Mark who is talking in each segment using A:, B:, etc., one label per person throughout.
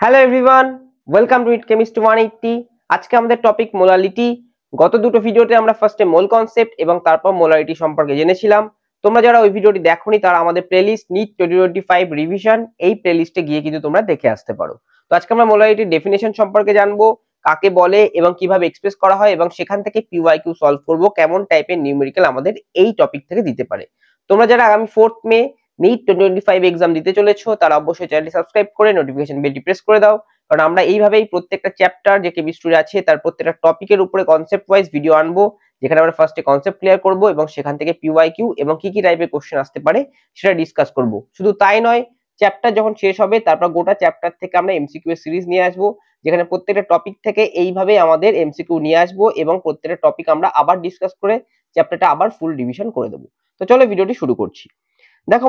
A: Hello everyone, welcome to it chemistry 180। আজকে আমাদের topic molality. গত দুটো ভিডিওতে আমরা ফার্স্টে মোল কনসেপ্ট এবং তারপর মোলালিটি সম্পর্কে জেনেছিলাম। তোমরা যারা ওই ভিডিওটি দেখোনি তারা আমাদের প্লেলিস্ট নিট 2025 রিভিশন এই প্লেলিস্টে গিয়ে কিন্তু তোমরা দেখে আসতে পারো। তো আজকে আমরা মোলালিটির ডেফিনেশন সম্পর্কে জানবো, কাকে বলে এবং কিভাবে এক্সপ্রেস করা হয়, এবং সেখান থেকে পিওয়াইকিউ সলভ করব কেমন টাইপের নিউমেরিক্যাল আমাদের এই টপিক থেকে দিতে পারে। তোমরা যারা আগামী 4th মে নিট 2025 এক্সাম দিতে চলেছো তারা অবশ্যই চ্যানেলটি সাবস্ক্রাইব করে নোটিফিকেশন বেলটি প্রেস করে দাও, কারণ আমরা এইভাবেই প্রত্যেকটা চ্যাপ্টার যে কেমিস্ট্রি আছে তার প্রত্যেকটা টপিকের উপরে কনসেপ্ট ওয়াইজ ভিডিও আনবো, যেখানে আমরা ফার্স্টে কনসেপ্ট ক্লিয়ার করব এবং সেখান থেকে পিওয়াইকিউ এবং কি কি টাইপের কোশ্চেন আসতে পারে সেটা ডিসকাস করব। শুধু তাই নয়, চ্যাপ্টার যখন শেষ হবে তারপর গোটা চ্যাপ্টার থেকে আমরা এমসিকিউ এর সিরিজ নিয়ে আসবো, যেখানে প্রত্যেকটা টপিক থেকে এইভাবে আমাদের এমসিকিউ নিয়ে আসবো এবং প্রত্যেকটা টপিক আমরা আবার ডিসকাস করে চ্যাপ্টারটা আবার ফুল রিভিশন করে দেবো। তো চলো ভিডিওটি শুরু করছি। দেখো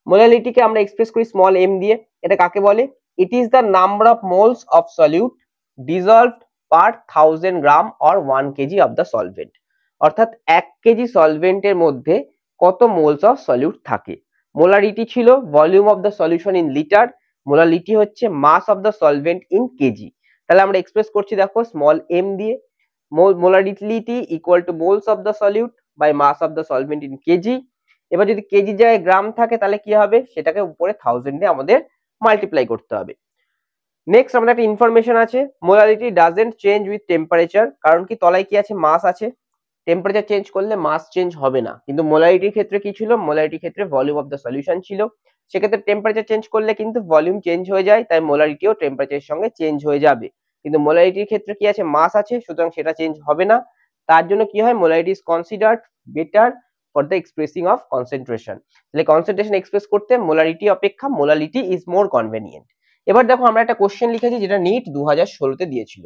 A: মোলালিটিকে আমরা এক্সপ্রেস করি স্মল এম দিয়ে। এটা কাকে বলে? It is the number of moles of solute dissolved per 1000 gram or 1 KG of the solvent. অর্থাৎ 1 কেজি সলভেন্টের মধ্যে কত মোলস অফ সলিউট থাকে। মোলারিটি ছিল volume of the solution in litre, molality হচ্ছে mass of the solvent in KG. তাহলে আমরা এক্সপ্রেস করছি দেখো স্মল এম দিয়ে। Molarity equal to moles of the solute by mass of the solvent in KG. এবার যদি KG জায়গায় গ্রাম থাকে তাহলে কি হবে, সেটাকে উপরে 1000 দিয়ে আমাদের মাল্টিপ্লাই করতে হবে। নেক্সট আমাদের একটা ইনফরমেশন আছে, molarity doesn't change with temperature. কারণ কি, তলায় কি আছে, মাস আছে। টেম্পারেচার চেঞ্জ করলে মাস চেঞ্জ হবে না, কিন্তু মোলারিটির ক্ষেত্রে কি ছিল, মোলারিটির ক্ষেত্রে ভলিউম অফ দ্য সলিউশন ছিল। সেক্ষেত্রে টেম্পারেচার চেঞ্জ করলে কিন্তু ভলিউম চেঞ্জ হয়ে যায়, তাই মোলারিটিও টেম্পারেচারের সঙ্গে চেঞ্জ হয়ে যাবে। কিন্তু মোলারিটির ক্ষেত্রে কি আছে, মাস আছে, সুতরাং সেটা চেঞ্জ হবে না। তার জন্য কি হয়, molarity is considered better for the expressing of concentration. তাহলে কনসেন্ট্রেশন এক্সপ্রেস করতে মোলারিটি অপেক্ষা মোলালিটি ইজ মোর কনভেনিয়েন্ট। এবার দেখো আমরা একটা কোশ্চেন লিখেছি যেটা নিট 2016-তে দিয়েছিল,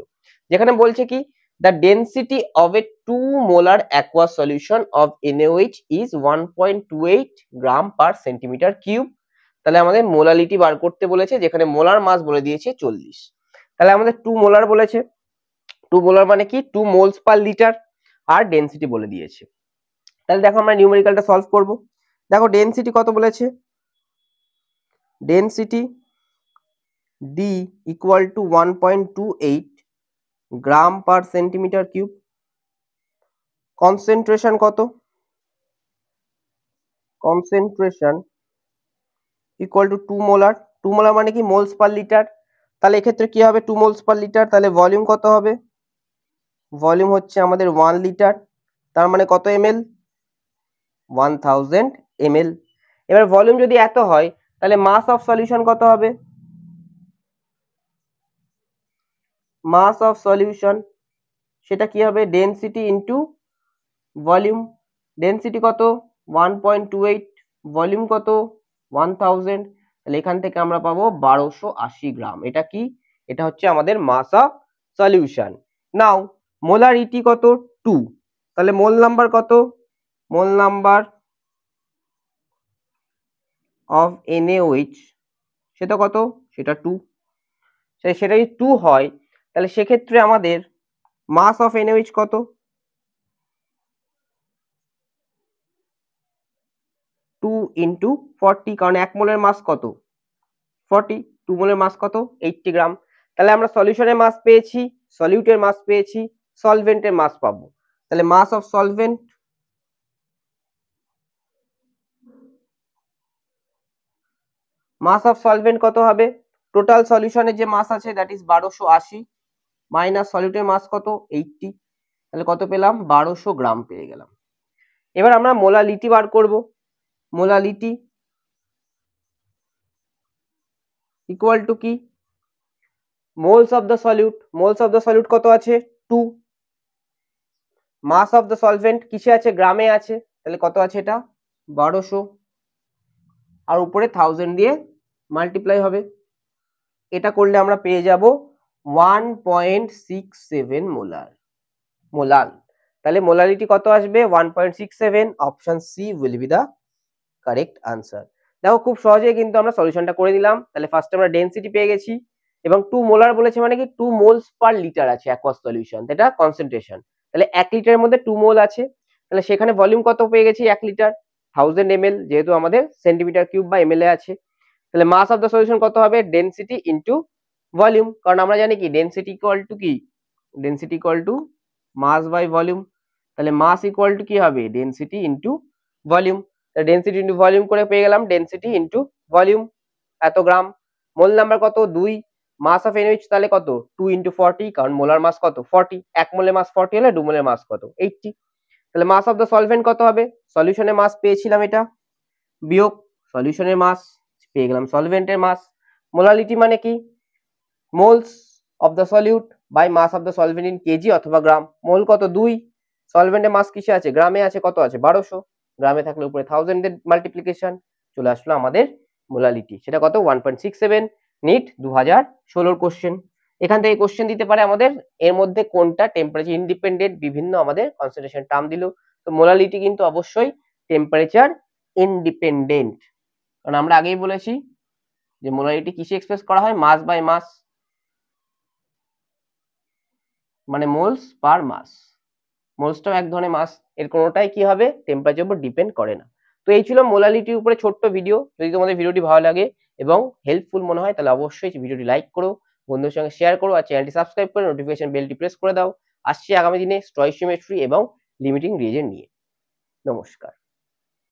A: যেখানে বলছে কি the density of a 2 molar aqueous solution of NaOH is 1.28 gram per centimeter cube। তাহলে আমাদের মোলালিটি বার করতে বলেছে, যেখানে মোলার মাস বলে দিয়েছে 40। তাহলে আমাদের 2 মোলার বলেছে, 2 মোলার মানে কি 2 মোলস পার লিটার, আর ডেনসিটি বলে দিয়েছে। তাহলে দেখো আমরা নিউমেরিক্যালটা সলভ করব। দেখো ডেনসিটি কত বলেছে, density D equal to 1.28 gram per centimetre cube. Concentration কত, concentration equal to 2 molar. 2 molar মানে কি মোলস পার লিটার। তাহলে এক্ষেত্রে কি হবে, 2 মোলস পার লিটার। তাহলে ভলিউম কত হবে, ভলিউম হচ্ছে আমাদের 1 লিটার, তার মানে কত এমএল, 1000 ml। এবার ভলিউম যদি এত হয় তাহলে মাস অফ সলিউশন কত হবে, মাস অফ সলিউশন সেটা কি হবে, ডেনসিটি ইনটু ভলিউম। ডেনসিটি কত 1.28, ভলিউম কত 1000। তাহলে এখান থেকে আমরা পাবো 1280 গ্রাম। এটা কি, এটা হচ্ছে আমাদের মাস অফ সলিউশন। নাও মোলারিটি কত 2, তাহলে মোল নাম্বার কত, মোল নাম্বার অফ NaOH সেটা কত, সেটা 2। সেটা যদি 2 হয় তাহলে সেক্ষেত্রে আমাদের মাস অফ NaOH কত, 2 ইন্টু 40, কারণ 1 মোলের মাস কত 40, 2 মোলের মাস কত 80 গ্রাম। তাহলে আমরা সলিউশনের মাস পেয়েছি, সলিউটের মাস পেয়েছি, সলভেন্টের মাস পাবো। তাহলে mass of solvent, mass of solvent কত হবে, টোটাল সলিউশনের যে মাস আছে দ্যাট ইজ 1280 মাইনাস সলিউটের মাস কত 80, তাহলে কত পেলাম 1200 গ্রাম পেয়ে গেলাম। এবার আমরা মোলালিটি বার করব। মোলালিটি ইকুয়াল টু কি, moles of the solute, moles of the solute কত আছে 2, মাস অফ দ্য সলভেন্ট কিসে আছে, গ্রামে আছে, তাহলে কত আছে এটা 1200, আর উপরে 1000 দিয়ে মাল্টিপ্লাই হবে। এটা করলে আমরা পেয়ে যাব 1.67 মোলার, মোলাল। তাহলে মোলারিটি কত আসবে 1.67, option C will be the correct answer. দেখো খুব সহজেই কিন্তু আমরা সলিউশনটা করে দিলাম। তাহলে ফার্স্ট আমরা ডেনসিটি পেয়ে গেছি, এবং 2 মোলার বলেছে মানে কি 2 মোলস পার লিটার আছে অ্যাকোয়াস সলিউশন, এটা কনসেন্ট্রেশন। তাহলে 1 লিটারের মধ্যে 2 মোল আছে, তাহলে সেখানে ভলিউম কত পেয়ে গেছি 1 লিটার 1000 ml, যেহেতু আমাদের সেন্টিমিটার কিউব বা ml এ আছে। তাহলে মাস অফ দ্য সলিউশন কত হবে, ডেনসিটি ইনটু ভলিউম, কারণ আমরা জানি কি ডেনসিটি ইকুয়াল টু কি, density equal to mass by volume. তাহলে মাস ইকুয়াল টু কি হবে, density into volume. Density into volume করে পেয়ে গেলাম ডেনসিটি ইনটু ভলিউম এত গ্রাম। মোল নাম্বার কত 2, মাস অফ এনএইচ তাহলে কত 2 ইনটু 40, কারণ মোলার মাস কত 40, এক মোলের মাস 40 হলে 2 মোলের মাস কত 80। তাহলে মাস অফ দ্য সলভেন্ট কত হবে, সলিউশনের মাস পেয়েছিলাম এটা, বিয়োগ সলিউশনের মাস পেয়ে গেলাম সলভেন্টের মাস। মোলালিটি মানে কি, moles of the solute by mass of the solvent in KG অথবা গ্রাম। মোল কত 2, সলভেন্টের মাস কিসে আছে, গ্রামে আছে, কত আছে 1200, গ্রামে থাকলে উপরে 1000 এর মাল্টিপ্লিকেশন, চলে আসলো আমাদের মোলালিটি, সেটা কত 1.67। NEET 2016 question. এখান থেকে কোশ্চেন দিতে পারে আমাদের এর মধ্যে কোনটা টেম্পারেচার ইন্ডিপেন্ডেন্ট, বিভিন্ন আমাদের কনসেন্ট্রেশন টার্ম দিল, তো মোলালিটি কিন্তু অবশ্যই টেম্পারেচার ইন্ডিপেন্ডেন্ট, কারণ আমরা আগেই বলেছি যে মোলারিটি কিসে এক্সপ্রেস করা হয়, মাস বাই মাস, মানে মোলস পার মাস। মোলসটাও এক ধরনের মাস, এর কোনোটাই কি হবে টেম্পারেচার উপর ডিপেন্ড করে না। তো এই ছিল মোলালিটির উপরে ছোট্ট ভিডিও। যদি তোমাদের ভিডিওটি ভালো লাগে এবং হেল্পফুল মনে হয় তাহলে অবশ্যই ভিডিওটি লাইক করো, বন্ধুদের সঙ্গে শেয়ার করো, আর চ্যানেলটি সাবস্ক্রাইব করে নোটিফিকেশন বেলটি প্রেস করে দাও। আসছি আগামী দিনে স্টয়কিওমেট্রি এবং লিমিটিং রিজন নিয়ে। নমস্কার।